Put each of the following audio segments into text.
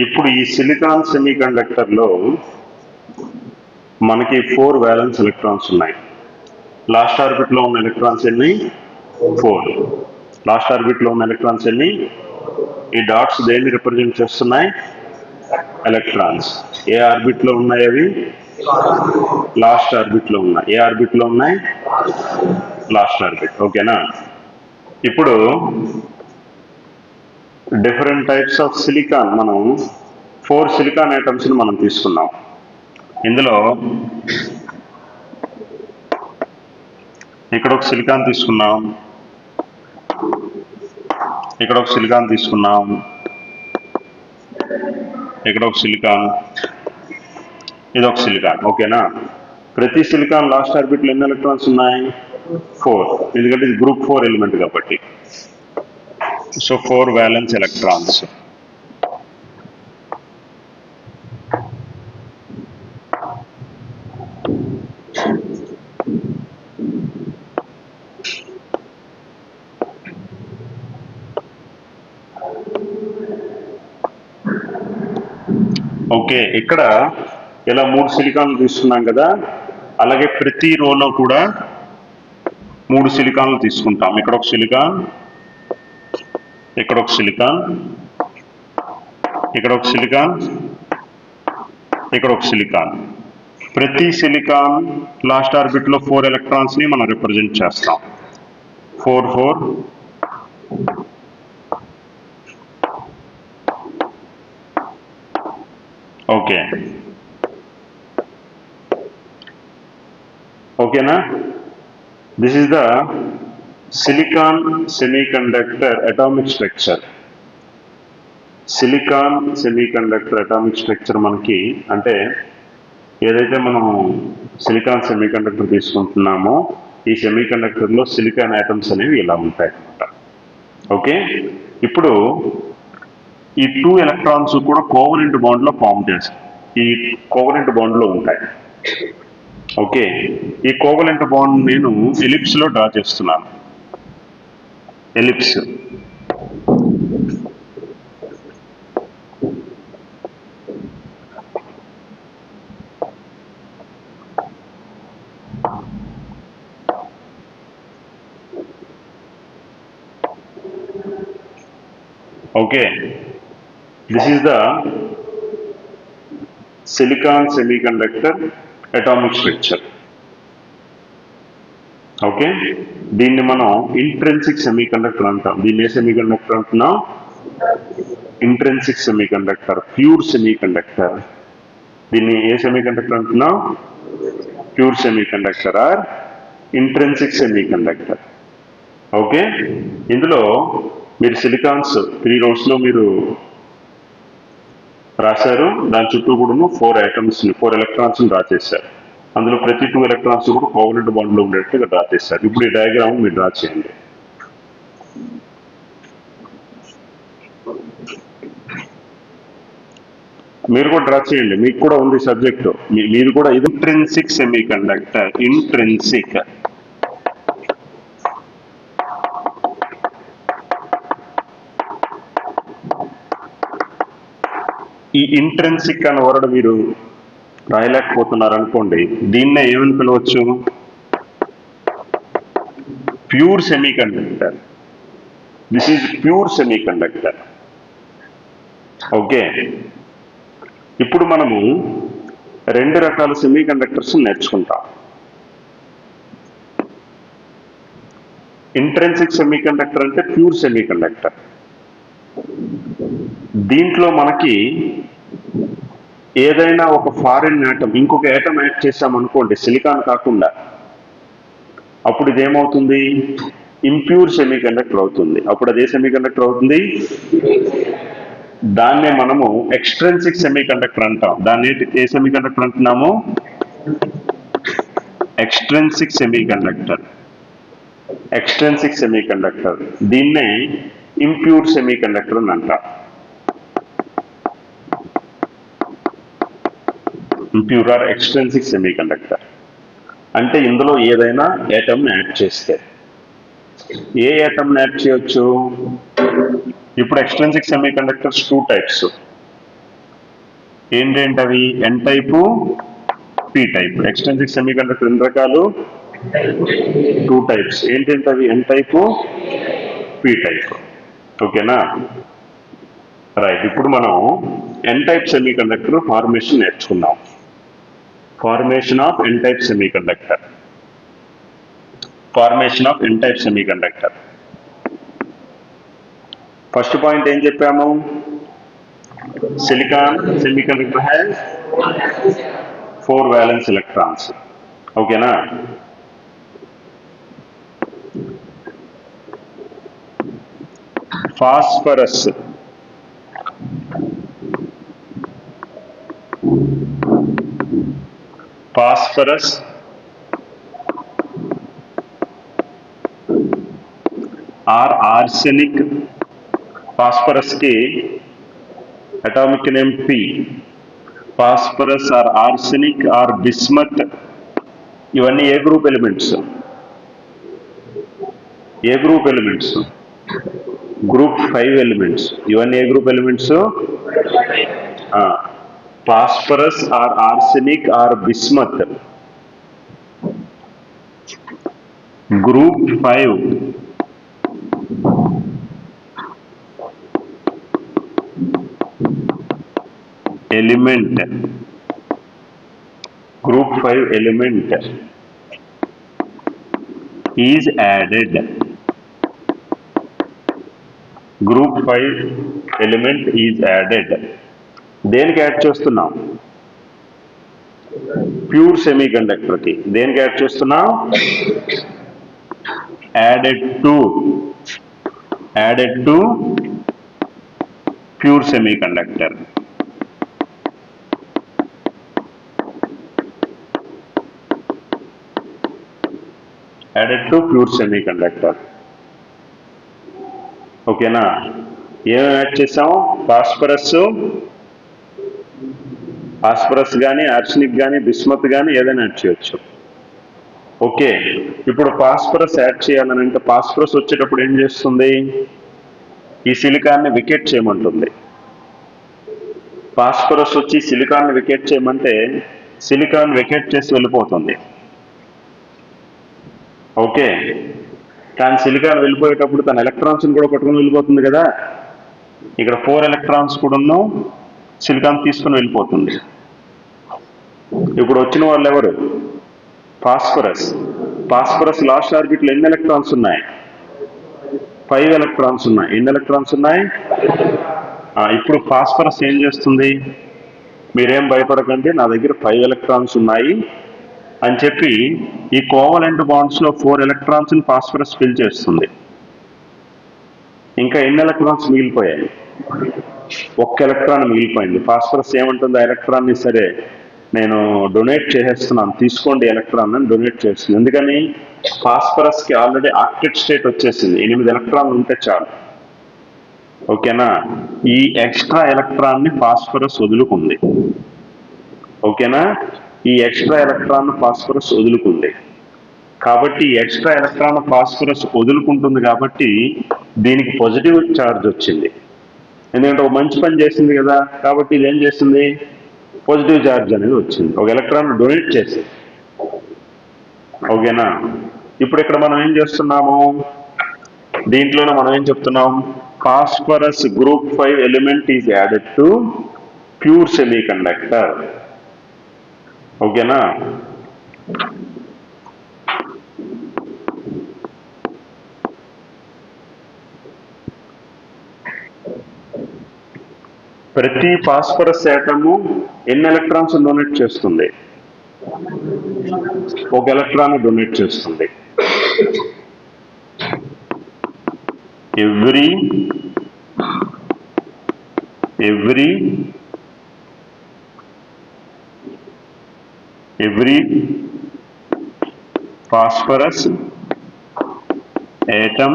ఇప్పుడు ఈ సిలికాన్ సెమీకండక్టర్లో మనకి 4 వ్యాలెన్స్ ఎలక్ట్రాన్స్ ఉన్నాయి. లాస్ట్ ఆర్బిట్లో ఉన్న ఎలక్ట్రాన్స్ ఎన్ని? 4. లాస్ట్ ఆర్బిట్లో ఉన్న ఎలక్ట్రాన్స్ ఎన్ని? ఈ డాట్స్ దేన్ని రిప్రజెంట్ చేస్తున్నాయి? ఎలక్ట్రాన్స్. ఏ ఆర్బిట్లో ఉన్నాయి అవి? లాస్ట్ ఆర్బిట్లో ఉన్నాయి. ఏ ఆర్బిట్లో ఉన్నాయి? Last orbit. ఓకేనా? ఇప్పుడు డిఫరెంట్ టైప్స్ ఆఫ్ సిలికాన్, మనం 4 సిలికాన్ ఐటమ్స్ని మనం తీసుకున్నాం. ఇందులో ఇక్కడ ఒక సిలికాన్ తీసుకున్నాం, ఇక్కడ ఒక సిలికాన్ తీసుకున్నాం, ఇక్కడ ఒక సిలికాన్, ఇది ఒక సిలికాన్. ఓకేనా? ప్రతి సిలికాన్ లాస్ట్ ఆర్బిట్లో ఎన్ని ఎలక్ట్రాన్స్ ఉన్నాయి? 4. ఎందుకంటే ఇది గ్రూప్ 4 ఎలిమెంట్ కాబట్టి. So 4 violence electrons. ఓకే, ఇక్కడ ఇలా 3 సిలికాన్లు తీసుకున్నాం కదా, అలాగే ప్రతి రోలో కూడా 3 సిలికాన్లు తీసుకుంటాం. ఇక్కడ ఒక సిలికాన్, ఇక్కడ ఒక సిలికాన్, ఇక్కడ ఒక సిలికాన్, ఇక్కడ ఒక సిలికాన్. ప్రతి సిలికాన్ లాస్ట్ ఆర్బిట్లో 4 ఎలక్ట్రాన్స్ని మనం రిప్రజెంట్ చేస్తాం. 4 4. ఓకే, ఓకేనా? This is the silicon semiconductor atomic structure. Silicon semiconductor atomic structure మనకి అంటే ఏదైతే మనం సిలికాన్ సెమీకండక్టర్ తీసుకుంటున్నామో ఈ సెమీకండక్టర్లో సిలికాన్ ఆటమ్స్ అనేవి ఇలా ఉంటాయి అన్నమాట. ఓకే, ఇప్పుడు ఈ 2 ఎలక్ట్రాన్స్ కూడా కోవలెంట్ బాండ్లో ఫామ్ చేస్తాయి. ఈ కోవలెంట్ బాండ్లో ఉంటాయి. ఓకే, ఈ కోవలెంట్ బాండ్ నేను ఎలిప్స్లో డ్రా చేస్తున్నాను. Ellipse. Okay, this is the silicon semiconductor atomic structure. Okay, దీన్ని మనం ఇంట్రెన్సిక్ సెమీకండక్టర్ అంటాం. దీన్ని ఏ సెమీకండక్టర్ అంటున్నాం? Intrinsic semiconductor, pure semiconductor. దీన్ని ఏ సెమీకండక్టర్ అంటున్నాం? Pure semiconductor or intrinsic semiconductor. Okay, ఇందులో మీరు సిలికాన్స్ 3 రోస్లో మీరు రాశారు. దాని చుట్టూ కూడా 4 ఐటమ్స్ని 4 ఎలక్ట్రాన్స్ని డ్రా చేశారు. అందులో ప్రతి 2 ఎలక్ట్రాన్స్ కూడా కోవలెంట్ బాండ్లో ఉండేట్టుగా డ్రా చేశారు. ఇప్పుడు ఈ డయాగ్రామ్ మీరు డ్రా చేయండి. మీరు కూడా డ్రా చేయండి, మీకు కూడా ఉంది సబ్జెక్టు. మీరు కూడా ఇది ఇంట్రెన్సిక్ సెమీకండక్టర్. ఇంట్రెన్సిక్. ఈ ఇంట్రెన్సిక్ అనే వర్డ్ మీరు రాయలేకపోతున్నారు అనుకోండి, దీన్నే ఏమని పిలవచ్చు? Pure semiconductor. This is pure semiconductor. Okay, ఇప్పుడు మనము 2 రకాల సెమీకండక్టర్స్ నేర్చుకుంటాం. ఇంట్రెన్సిక్ సెమీకండక్టర్ అంటే ప్యూర్ సెమీకండక్టర్. దీంట్లో మనకి ఏదైనా ఒక ఫారిన్ ఆటమ్, ఇంకొక ఆటమ్ యాడ్ చేసామనుకోండి సిలికాన్ కాకుండా, అప్పుడు ఇదేమవుతుంది? ఇంప్యూర్ సెమీకండక్టర్ అవుతుంది. అప్పుడు అదే సెమీకండక్టర్ అవుతుంది. దాన్నే మనము ఎక్స్ట్రెన్సిక్ సెమీకండక్టర్ అంటాం. దాన్ని ఏ సెమీకండక్టర్ అంటున్నాము? Extrinsic semiconductor. Extrinsic semiconductor. దీన్నే ఇంప్యూర్ సెమీకండక్టర్ అని అంటాం. ఇంప్యూర్ ఆర్ ఎక్స్ట్రెన్సిక్ సెమీకండక్టర్ అంటే ఇందులో ఏదైనా యాటమ్ యాడ్ చేస్తే. ఏ యాటమ్ యాడ్ చేయొచ్చు? ఇప్పుడు ఎక్స్ట్రెన్సిక్ సెమీకండక్టర్స్ 2 టైప్స్. ఏంటేంటవి? N type, P type. Extrinsic semiconductor ఎన్ని రకాలు? 2 టైప్స్. ఏంటేంటవి? N type, P type. ఓకేనా? రైట్. ఇప్పుడు మనం ఎన్ టైప్ సెమీకండక్టర్ ఫార్మేషన్ నేర్చుకున్నాం. Formation of N type semiconductor. Formation of N type semiconductor. First point ఏం చెప్పాము? Silicon semiconductor has 4 valence electrons. ఓకేనా? Phosphorus or arsenic. ఫాస్ఫరస్ కి atomic name P. Phosphorus or arsenic or bismuth, ఇవన్నీ ఏ group elements? ఏ group elements? Group 5 elements. ఇవన్నీ ఏ group elements? Phosphorus or arsenic or bismuth group 5 element. Group 5 element is added. Group 5 element is added. దేనికి add చేస్తున్నాం? Pure semiconductor కి. దేనికి add చేస్తున్నాం? Added to pure semiconductor. added to pure semiconductor. ఓకేనా? ఏమేమి add చేసాము? ఫాస్ఫరస్ కానీ, arsenic కానీ, బిస్మత్ కానీ ఏదైనా యాడ్ చేయొచ్చు. ఓకే. ఇప్పుడు ఫాస్ఫరస్ యాడ్ చేయాలని అంటే ఫాస్ఫరస్ వచ్చేటప్పుడు ఏం చేస్తుంది? ఈ సిలికాన్ని వికెట్ చేయమంటుంది. ఫాస్ఫరస్ వచ్చి సిలికాన్ని వికెట్ చేయమంటే సిలికాన్ వికెట్ చేసి వెళ్ళిపోతుంది. ఓకే. కానీ సిలికాన్ వెళ్ళిపోయేటప్పుడు తన ఎలక్ట్రాన్స్ కూడా పట్టుకుని వెళ్ళిపోతుంది కదా. ఇక్కడ 4 ఎలక్ట్రాన్స్ కూడా సిలికాన్ తీసుకుని వెళ్ళిపోతుంది. ఇప్పుడు వచ్చిన వాళ్ళు ఎవరు? ఫాస్ఫరస్ లాస్ట్ ఆర్బిట్లో ఎన్ని ఎలక్ట్రాన్స్ ఉన్నాయి? 5 ఎలక్ట్రాన్స్ ఉన్నాయి. ఎన్ని ఎలక్ట్రాన్స్ ఉన్నాయి? ఇప్పుడు ఫాస్ఫరస్ ఏం చేస్తుంది? మీరేం భయపడకండి, నా దగ్గర 5 ఎలక్ట్రాన్స్ ఉన్నాయి అని చెప్పి ఈ కోవలెంట్ బాండ్స్ లో 4 ఎలక్ట్రాన్స్ ని ఫాస్ఫరస్ ఫిల్ చేస్తుంది. ఇంకా ఎన్ని ఎలక్ట్రాన్స్ మిగిలిపోయాయి? 1 ఎలక్ట్రాన్ మిగిలిపోయింది. ఫాస్ఫరస్ ఏమంటుంది? ఆ ఎలక్ట్రాన్ ని సరే నేను డొనేట్ చేసేస్తున్నాను, తీసుకోండి ఎలక్ట్రాన్ అని డొనేట్ చేస్తుంది. ఎందుకని? ఫాస్ఫరస్ కి ఆల్రెడీ ఆక్టెట్ స్టేట్ వచ్చేసింది. 8 ఎలక్ట్రాన్లు ఉంటే చాలు. ఓకేనా? ఈ ఎక్స్ట్రా ఎలక్ట్రాన్ ని ఫాస్ఫరస్ వదులుకుంది. ఓకేనా? ఈ ఎక్స్ట్రా ఎలక్ట్రాన్ ఫాస్ఫరస్ వదులుకుంది కాబట్టి ఈ ఎక్స్ట్రా ఎలక్ట్రాన్ ఫాస్ఫరస్ వదులుకుంటుంది కాబట్టి దీనికి పాజిటివ్ ఛార్జ్ వచ్చింది. ఎందుకంటే ఒక మంచి పని చేసింది కదా, కాబట్టి ఇది ఏం చేస్తుంది? పాజిటివ్ ఛార్జ్ అనేది వచ్చింది. ఒక ఎలక్ట్రాన్ డొనేట్ చేసింది. ఓకేనా? ఇప్పుడు ఇక్కడ మనం ఏం చేస్తున్నాము? దీంట్లోనే మనం ఏం చెప్తున్నాం? Phosphorus group 5 element is added to pure semiconductor. ఓకేనా? ప్రతి ఫాస్ఫరస్ ఆటము ఎన్ని ఎలక్ట్రాన్స్ డొనేట్ చేస్తుంది? 1 ఎలక్ట్రాన్ డొనేట్ చేస్తుంది. Every phosphorus atom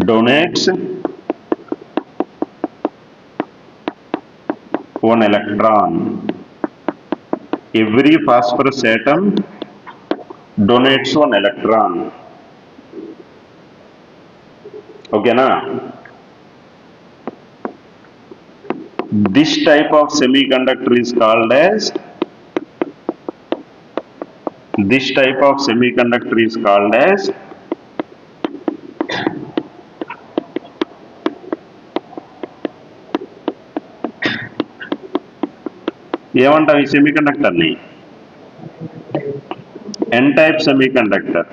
donates 1 electron. Every phosphorus atom donates 1 electron. ఓకేనా? this type of semiconductor is called as ఏమంటాం ఈ సెమీకండక్టర్ని? ఎన్ type semiconductor.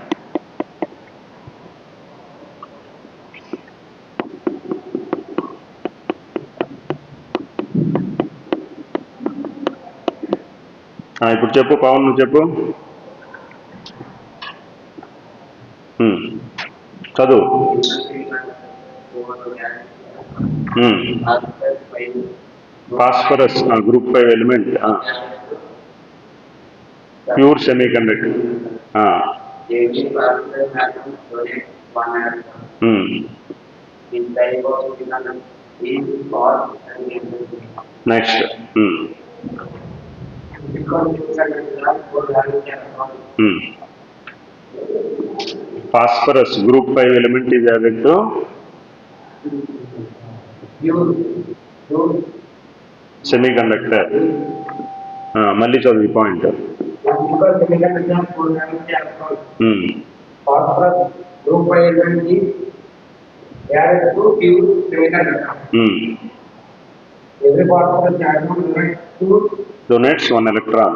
ఇప్పుడు చెప్పు పవన్, నువ్వు చెప్పు. చదువు. Phosphorus group 5 element, pure semiconductor. Next phosphorus group 5 element is added to semiconductor. మళ్ళీ చదువు ఈ point. phosphorus group 5 element is added to pure semiconductor. Every phosphorus atom donates 1 electron.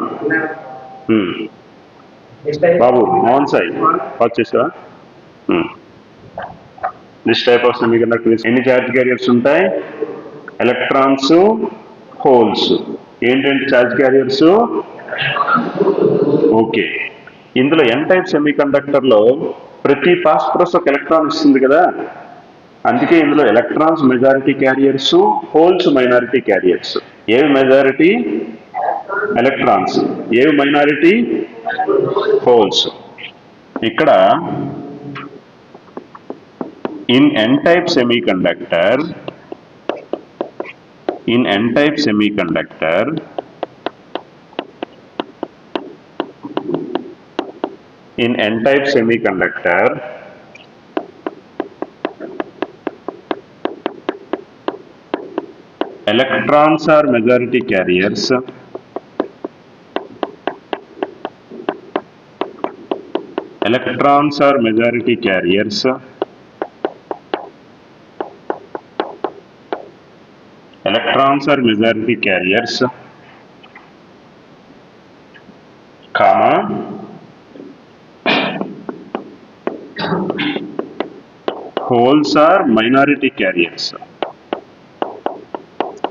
Babu Mohan Sai pass చేసావా? This type of semiconductor ఎన్ని charge carriers ఉంటాయి? Electrons, holes. ఏంటంటే charge carriers? Okay. ఇందులో ఎన్ type సెమీకండక్టర్లో ప్రతి phosphorus ఒక ఎలక్ట్రాన్ ఇస్తుంది కదా, అందుకే ఇందులో electrons majority carriers, holes minority carriers. ఏవి మెజారిటీ? ఎలక్ట్రాన్స్. ఏవి మైనారిటీ? హోల్స్. ఇక్కడ in N type semiconductor electrons are majority carriers. Electrons are majority carriers. Electrons are majority carriers, comma, holes are minority carriers.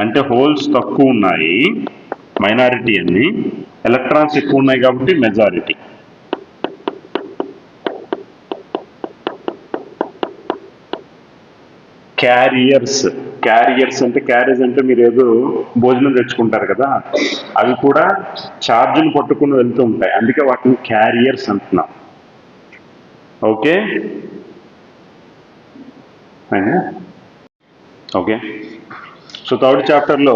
అంటే holes తక్కువ ఉన్నాయి, minority అని, electrons ఎక్కువ ఉన్నాయి కాబట్టి మెజారిటీ. క్యారియర్స్ అంటే క్యారేజ్ అంటే మీరు ఏదో భోజనం తెచ్చుకుంటారు కదా, అవి కూడా ఛార్జ్ని పట్టుకుని వెళ్తూ ఉంటాయి, అందుకే వాటిని క్యారియర్స్ అంటున్నాం. Okay okay. సో థర్డ్ చాప్టర్లో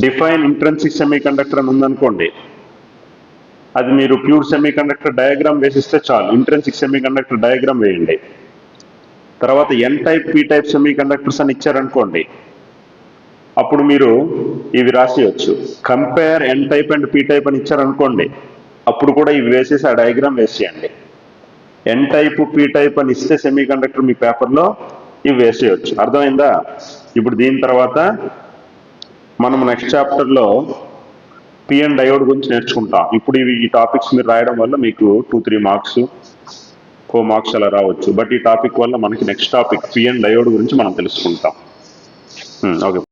డిఫైన్ ఇంట్రెన్సిక్ సెమీకండక్టర్ అని ఉందనుకోండి, అది మీరు ప్యూర్ సెమీకండక్టర్ డయాగ్రామ్ వేసిస్తే చాలు. ఇంట్రెన్సిక్ సెమీకండక్టర్ డయాగ్రామ్ వేయండి. తర్వాత N type, P type semiconductors అని ఇచ్చారనుకోండి, అప్పుడు మీరు ఇవి రాసేయచ్చు. Compare N type and P type అని ఇచ్చారనుకోండి, అప్పుడు కూడా ఇవి వేసేసి ఆ డయాగ్రామ్ వేసేయండి. ఎన్ టైప్, పీ టైప్ అని ఇస్తే సెమీకండక్టర్ మీ పేపర్లో ఇవి వేసేయచ్చు. అర్థమైందా? ఇప్పుడు దీని తర్వాత మనం నెక్స్ట్ చాప్టర్లో పిఎన్ డయోడ్ గురించి నేర్చుకుంటాం. ఇప్పుడు ఈ టాపిక్స్ మీరు రాయడం వల్ల మీకు 2-3 మార్క్స్, 4 మార్క్స్ అలా రావచ్చు. బట్ ఈ టాపిక్ వల్ల మనకి నెక్స్ట్ టాపిక్ పిఎన్ డయోడ్ గురించి మనం తెలుసుకుంటాం. ఓకే.